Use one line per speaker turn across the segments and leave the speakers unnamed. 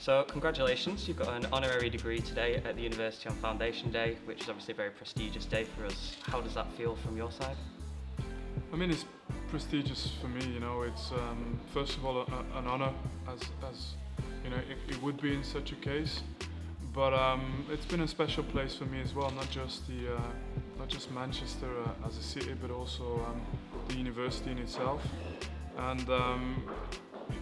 So congratulations, you've got an honorary degree today at the University on Foundation Day, which is obviously a very prestigious day for us. How does that feel from your side?
I mean, it's prestigious for me, it's first of all an honor, as it would be in such a case, but it's been a special place for me as well, not just Manchester as a city, but also the university in itself, and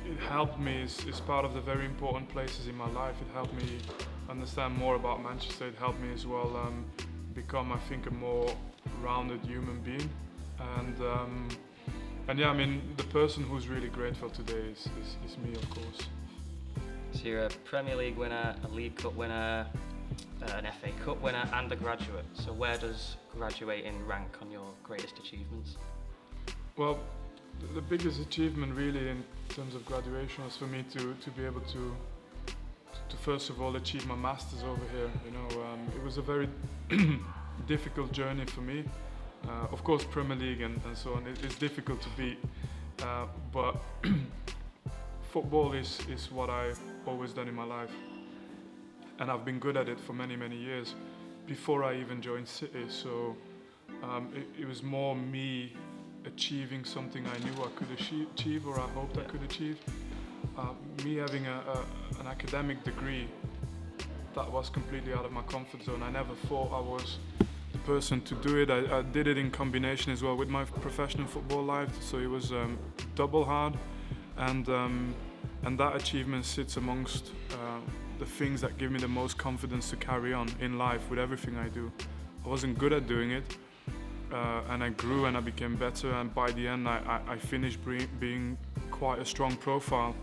it helped me, is part of the very important places in my life. It helped me understand more about Manchester. It helped me as well become, I think, a more rounded human being. And yeah, I mean, the person who's really grateful today is me, of course.
So you're a Premier League winner, a League Cup winner, an FA Cup winner, and a graduate. So where does graduating rank on your greatest achievements?
Well, the biggest achievement really in terms of graduation was for me to be able to first of all achieve my masters over here. It was a very difficult journey for me. Of course, Premier League and so on, it's difficult to beat, but football is what I've always done in my life, and I've been good at it for many, many years before I even joined City. So it was more me achieving something I knew I could achieve, or I hoped I could achieve. Me having an academic degree, that was completely out of my comfort zone. I never thought I was the person to do it. I did it in combination as well with my professional football life, so it was double hard, and that achievement sits amongst the things that give me the most confidence to carry on in life with everything I do. I wasn't good at doing it, and I grew and I became better, and by the end I finished being quite a strong profile,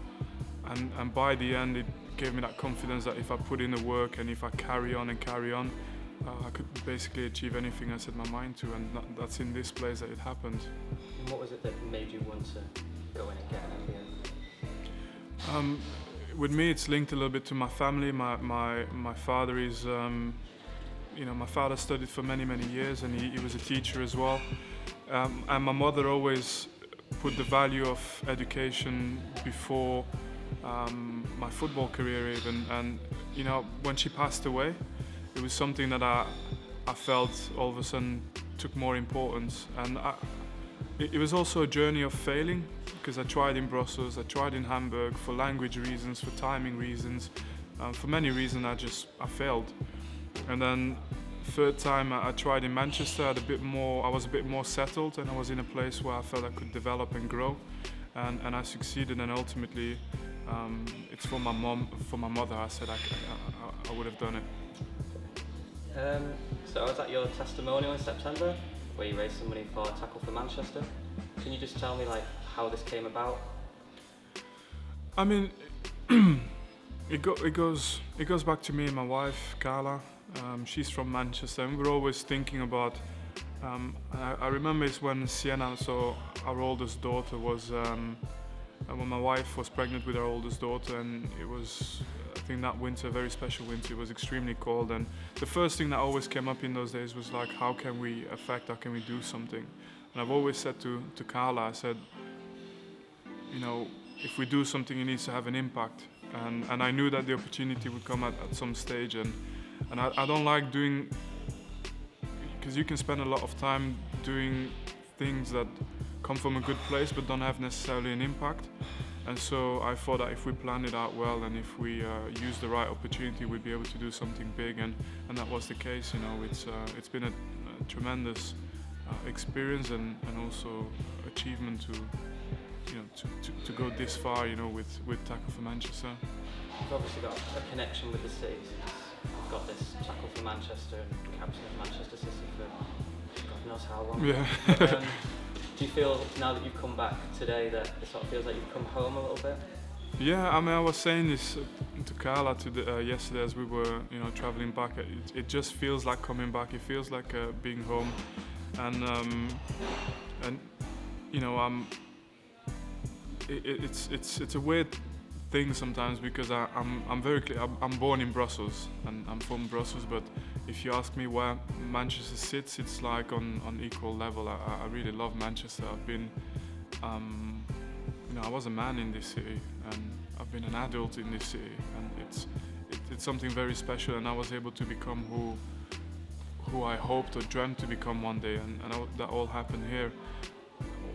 and by the end it gave me that confidence that if I put in the work and if I carry on, I could basically achieve anything I set my mind to, and that's in this place that it happened.
And what was it that made you want to go in and get an MBA?
With me, it's linked a little bit to my family. My father is, my father studied for many, many years, and he was a teacher as well. And my mother always put the value of education before my football career even. And when she passed away, it was something that I felt all of a sudden took more importance. And it was also a journey of failing, because I tried in Brussels, I tried in Hamburg for language reasons, for timing reasons, for many reasons I failed. And then third time I tried in Manchester. I was a bit more settled, and I was in a place where I felt I could develop and grow, and I succeeded. And ultimately, it's for my mother. I said I would have done it.
So I was at your testimonial in September, where you raised some money for Tackle for Manchester. Can you just tell me how this came about?
I mean, it goes back to me and my wife, Carla. She's from Manchester, and we're always thinking about. I remember it's when Sienna, so our oldest daughter, was when my wife was pregnant with our oldest daughter, and it was, I think, that winter, a very special winter. It was extremely cold, and the first thing that always came up in those days was how can we do something? And I've always said to Carla, I said, if we do something, it needs to have an impact, and I knew that the opportunity would come at some stage, and I don't like doing, because you can spend a lot of time doing things that come from a good place but don't have necessarily an impact. And so I thought that if we planned it out well, and if we used the right opportunity, we'd be able to do something big, and that was the case. It's been a tremendous experience and also achievement to go this far, with Tackle for Manchester.
You've obviously got a connection with the city. You've got this Tackle for Manchester and captain of Manchester City for God knows how long.
Yeah.
Do you feel, now that you've come back today, that it sort of feels like you've come home a little bit?
Yeah, I mean, I was saying this to Carla yesterday as we were, traveling back. It just feels like coming back. It feels like being home, and it's a weird thing sometimes, because I'm very clear. I'm born in Brussels and I'm from Brussels, but if you ask me where Manchester sits, it's like on equal level. I really love Manchester. I've been I was a man in this city, and I've been an adult in this city, and it's something very special, and I was able to become who I hoped or dreamt to become one day, and that all happened here.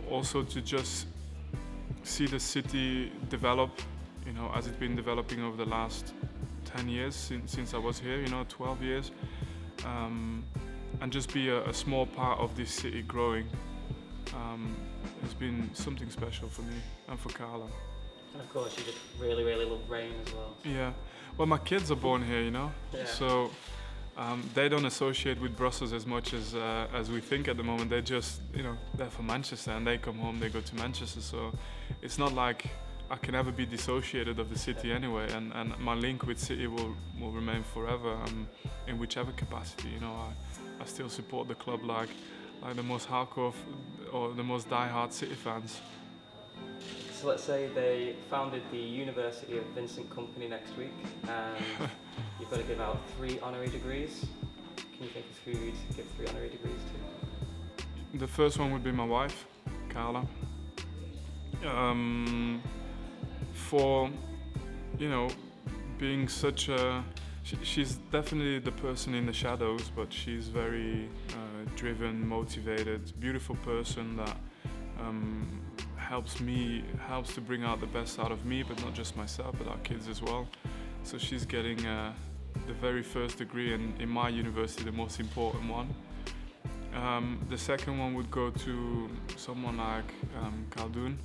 Also to just see the city develop, as it's been developing over the last 10 years since I was here, 12 years, and just be a small part of this city growing. It's been something special for me and for Carla.
And of course, you just really, really love rain as well.
Yeah. Well, my kids are born here,
Yeah.
So they don't associate with Brussels as much as we think at the moment. They just, they're from Manchester, and they come home, they go to Manchester. So it's not like I can ever be dissociated of the city anyway. And my link with city will remain forever, in whichever capacity. I still support the club like the most hardcore or the most die-hard City fans.
So let's say they founded the University of Vincent Kompany next week, and you've got to give out 3 honorary degrees. Can you think of who you'd give 3 honorary degrees to?
The first one would be my wife, Carla. For, being such a... She's definitely the person in the shadows, but she's very driven, motivated, beautiful person that helps to bring out the best out of me, but not just myself, but our kids as well. So she's getting the very first degree, and in my university, the most important one. The second one would go to someone like Khaldun,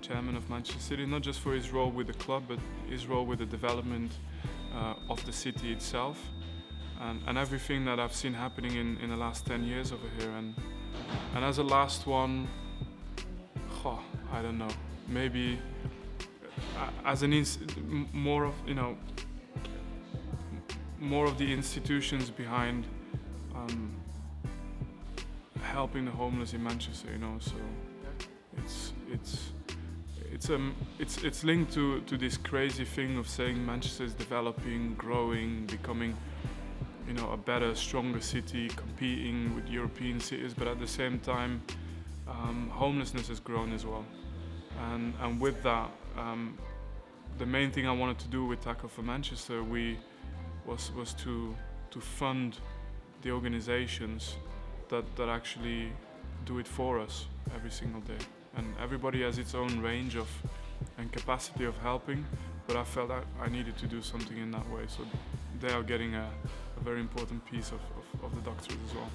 chairman of Manchester City, not just for his role with the club, but his role with the development of the city itself, and everything that I've seen happening in the last 10 years over here. And as a last one, I don't know, maybe as more of the institutions behind helping the homeless in Manchester, so it's linked to this crazy thing of saying Manchester is developing, growing, becoming a better, stronger city, competing with European cities, but at the same time homelessness has grown as well, and with that the main thing I wanted to do with Tackle for Manchester was to fund the organizations that actually do it for us every single day. And everybody has its own range and capacity of helping, but I felt that I needed to do something in that way. So they are getting a very important piece of the doctorate as well.